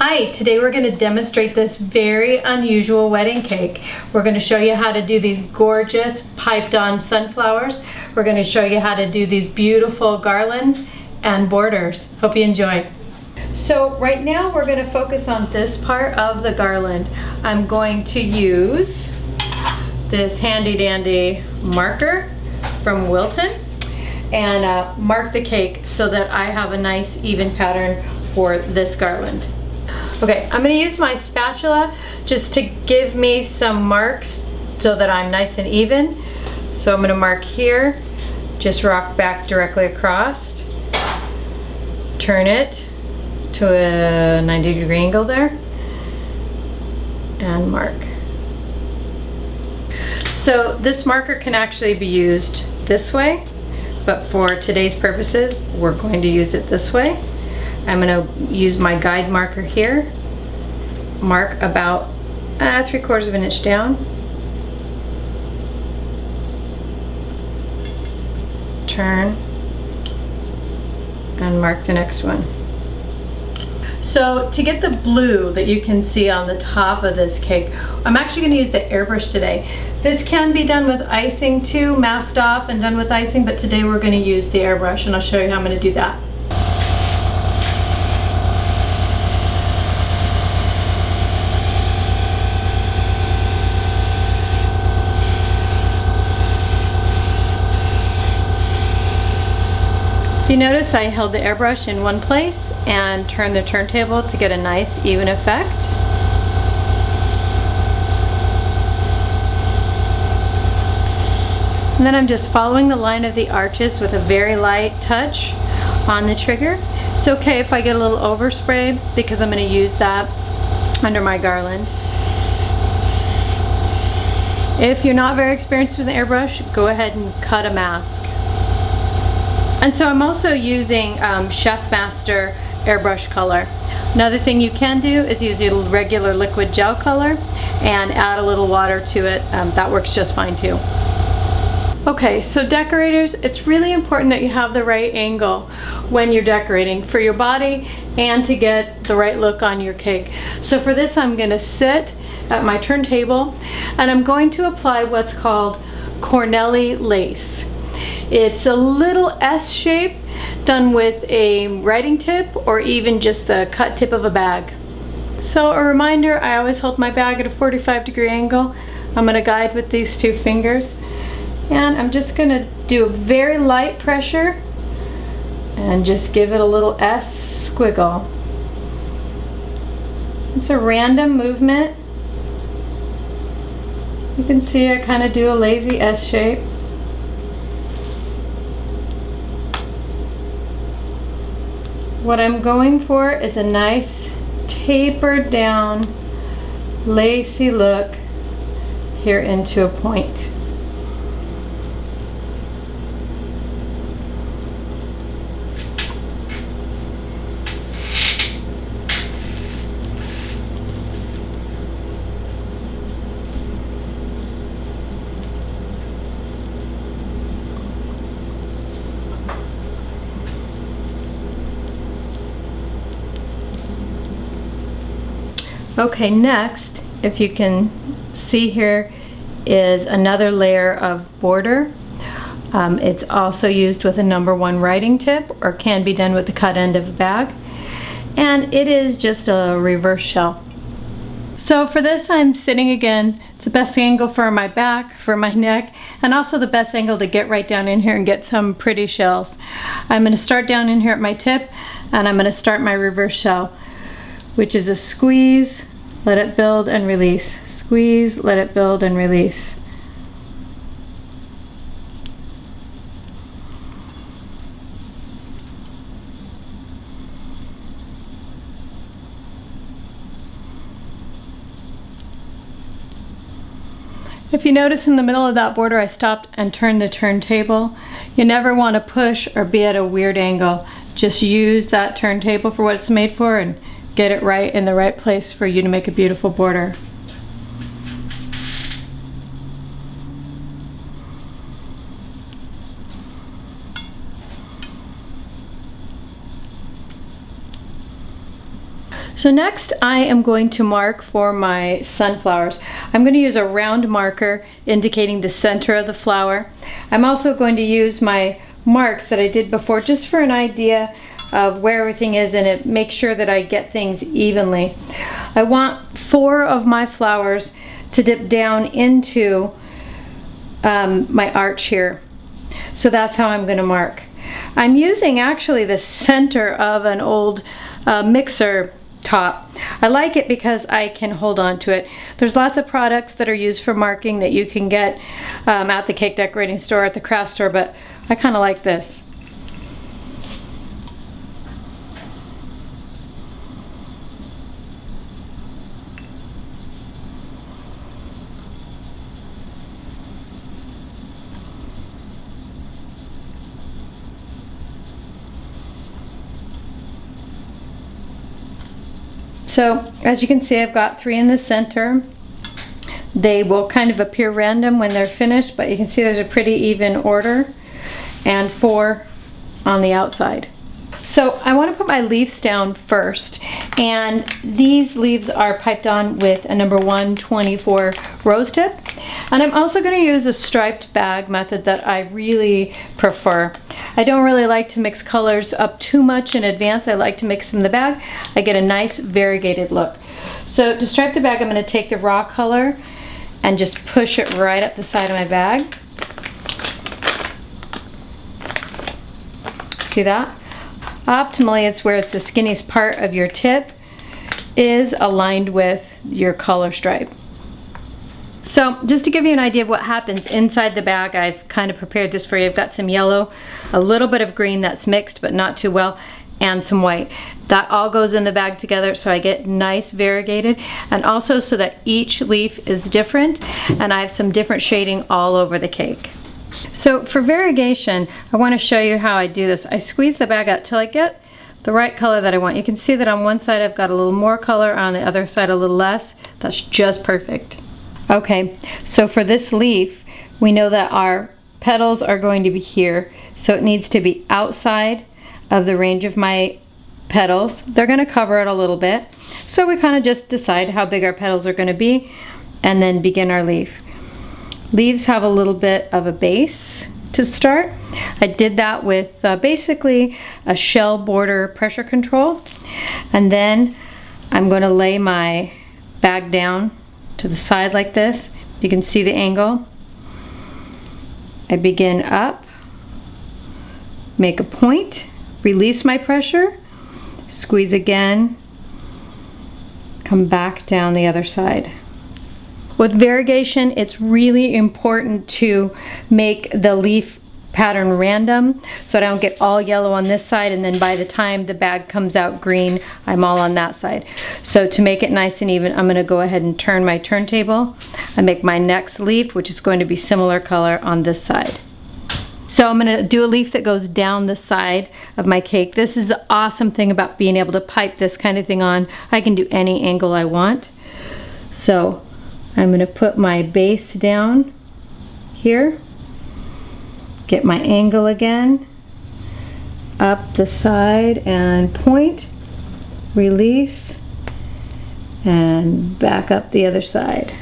Hi, today we're going to demonstrate this very unusual wedding cake. We're going to show you how to do these gorgeous piped on sunflowers. We're going to show you how to do these beautiful garlands and borders. Hope you enjoy. So right now we're going to focus on this part of the garland. I'm going to use this handy dandy marker from Wilton and mark the cake so that I have a nice even pattern for this garland. Okay, I'm going to use my spatula just to give me some marks so that I'm nice and even. So I'm going to mark here, just rock back directly across, turn it to a 90-degree angle there, and mark. So this marker can actually be used this way, but for today's purposes, we're going to use it this way. I'm going to use my guide marker here, mark about 3/4 of an inch down, turn, and mark the next one. So to get the blue that you can see on the top of this cake, I'm actually going to use the airbrush today. This can be done with icing too, masked off and done with icing, but today we're going to use the airbrush and I'll show you how I'm going to do that. You notice I held the airbrush in one place and turned the turntable to get a nice even effect. And then I'm just following the line of the arches with a very light touch on the trigger. It's okay if I get a little overspray because I'm going to use that under my garland. If you're not very experienced with the airbrush, go ahead and cut a mask. And so I'm also using Chef Master airbrush color. Another thing you can do is use your regular liquid gel color and add a little water to it. That works just fine too. Okay, so decorators, it's really important that you have the right angle when you're decorating for your body and to get the right look on your cake. So for this, I'm going to sit at my turntable and I'm going to apply what's called Cornelli lace. It's a little S shape done with a writing tip or even just the cut tip of a bag. So a reminder, I always hold my bag at a 45-degree angle. I'm going to guide with these two fingers. And I'm just going to do a very light pressure and just give it a little S squiggle. It's a random movement. You can see I kind of do a lazy S shape. What I'm going for is a nice tapered down, lacy look here into a point. Okay, next, if you can see here, is another layer of border. It's also used with a #1 writing tip or can be done with the cut end of a bag. And it is just a reverse shell. So for this, I'm sitting again. It's the best angle for my back, for my neck, and also the best angle to get right down in here and get some pretty shells. I'm going to start down in here at my tip and I'm going to start my reverse shell, which is a squeeze, let it build and release. Squeeze, let it build and release. If you notice in the middle of that border I stopped and turned the turntable. You never want to push or be at a weird angle. Just use that turntable for what it's made for and get it right in the right place for you to make a beautiful border. So next I am going to mark for my sunflowers. I'm going to use a round marker indicating the center of the flower. I'm also going to use my marks that I did before just for an idea of where everything is, and it makes sure that I get things evenly. I want 4 of my flowers to dip down into my arch here. So that's how I'm going to mark. I'm using actually the center of an old mixer top. I like it because I can hold on to it. There's lots of products that are used for marking that you can get at the cake decorating store, at the craft store, but I kind of like this. So as you can see, I've got 3 in the center. They will kind of appear random when they're finished, but you can see there's a pretty even order, and 4 on the outside. So I want to put my leaves down first, and these leaves are piped on with a number 124 rose tip. And I'm also going to use a striped bag method that I really prefer. I don't really like to mix colors up too much in advance. I like to mix in the bag. I get a nice variegated look. So to stripe the bag, I'm going to take the raw color and just push it right up the side of my bag. See that? Optimally, it's where it's the skinniest part of your tip is aligned with your color stripe. So just to give you an idea of what happens inside the bag, I've kind of prepared this for you. I've got some yellow, a little bit of green that's mixed but not too well, and some white. That all goes in the bag together so I get nice variegated, and also so that each leaf is different and I have some different shading all over the cake. So for variegation, I want to show you how I do this. I squeeze the bag out till I get the right color that I want. You can see that on one side I've got a little more color, on the other side a little less. That's just perfect. Okay, so for this leaf, we know that our petals are going to be here, so it needs to be outside of the range of my petals. They're going to cover it a little bit, so we kind of just decide how big our petals are going to be and then begin our leaf. Leaves have a little bit of a base to start. I did that with basically a shell border pressure control, and then I'm going to lay my bag down to the side like this. You can see the angle. I begin up, make a point, release my pressure, squeeze again, come back down the other side. With variegation, it's really important to make the leaf pattern random so I don't get all yellow on this side, and then by the time the bag comes out green, I'm all on that side. So to make it nice and even, I'm going to go ahead and turn my turntable and make my next leaf, which is going to be similar color on this side. So I'm going to do a leaf that goes down the side of my cake. This is the awesome thing about being able to pipe this kind of thing on. I can do any angle I want. So I'm going to put my base down here, get my angle again, up the side and point, release, and back up the other side.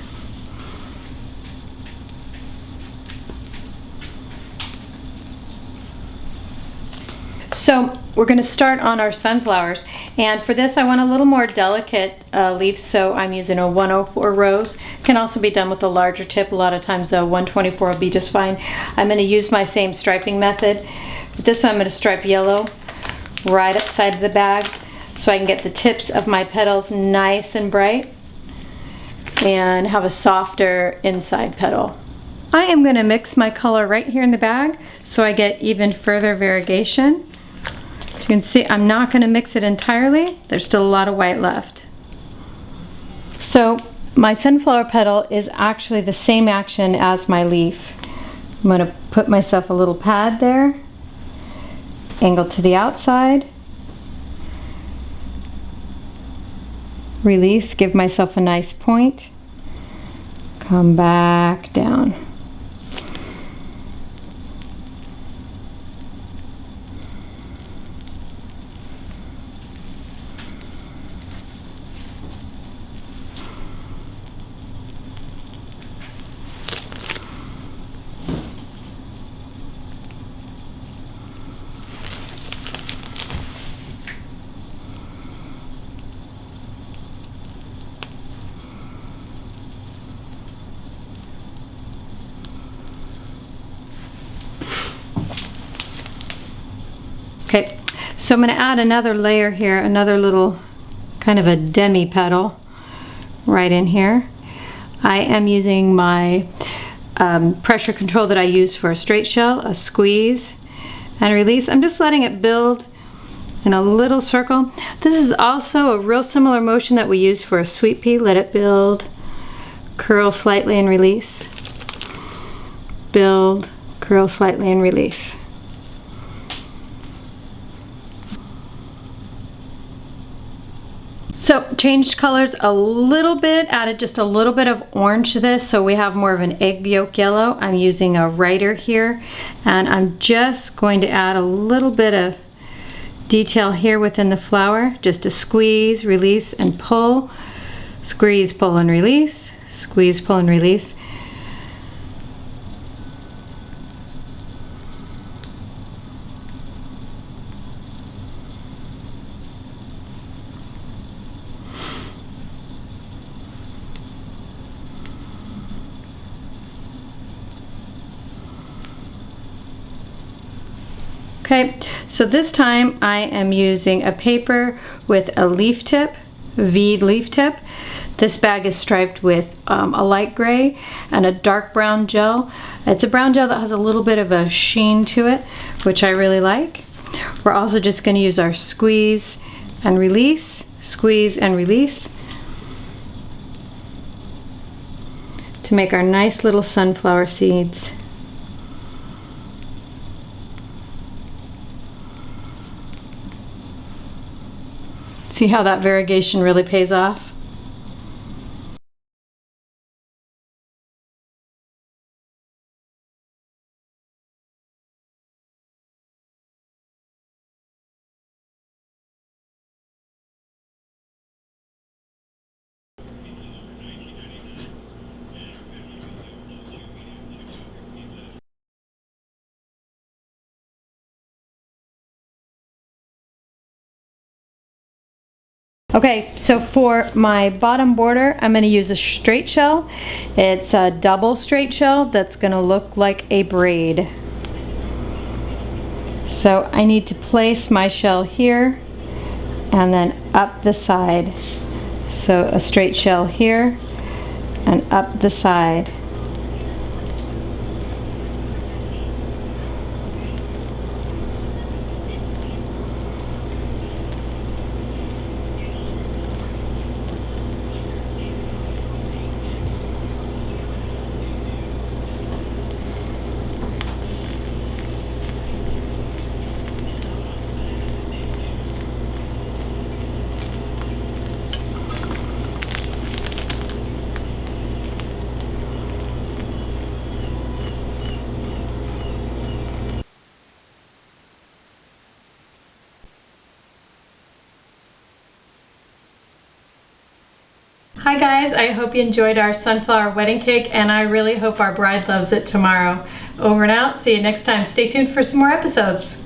So we're going to start on our sunflowers, and for this I want a little more delicate leaf, so I'm using a 104 rose. Can also be done with a larger tip. A lot of times a 124 will be just fine. I'm going to use my same striping method. But this one I'm going to stripe yellow right upside of the bag so I can get the tips of my petals nice and bright and have a softer inside petal. I am going to mix my color right here in the bag so I get even further variegation. As you can see, I'm not going to mix it entirely. There's still a lot of white left. So my sunflower petal is actually the same action as my leaf. I'm going to put myself a little pad there, angle to the outside, release, give myself a nice point, come back down. So I'm going to add another layer here, another little kind of a demi petal right in here. I am using my pressure control that I use for a straight shell, a squeeze and release. I'm just letting it build in a little circle. This is also a real similar motion that we use for a sweet pea. Let it build, curl slightly and release. Build, curl slightly and release. So changed colors a little bit, added just a little bit of orange to this so we have more of an egg yolk yellow. I'm using a writer here and I'm just going to add a little bit of detail here within the flower, just a squeeze, release and pull, squeeze, pull and release, squeeze, pull and release. Okay, so this time I am using a paper with a leaf tip, V leaf tip. This bag is striped with a light gray and a dark brown gel. It's a brown gel that has a little bit of a sheen to it, which I really like. We're also just going to use our squeeze and release, squeeze and release to make our nice little sunflower seeds. See how that variegation really pays off? Okay, so for my bottom border, I'm going to use a straight shell. It's a double straight shell that's going to look like a braid. So I need to place my shell here and then up the side. So a straight shell here and up the side. Hi guys, I hope you enjoyed our sunflower wedding cake and I really hope our bride loves it tomorrow. Over and out, see you next time. Stay tuned for some more episodes.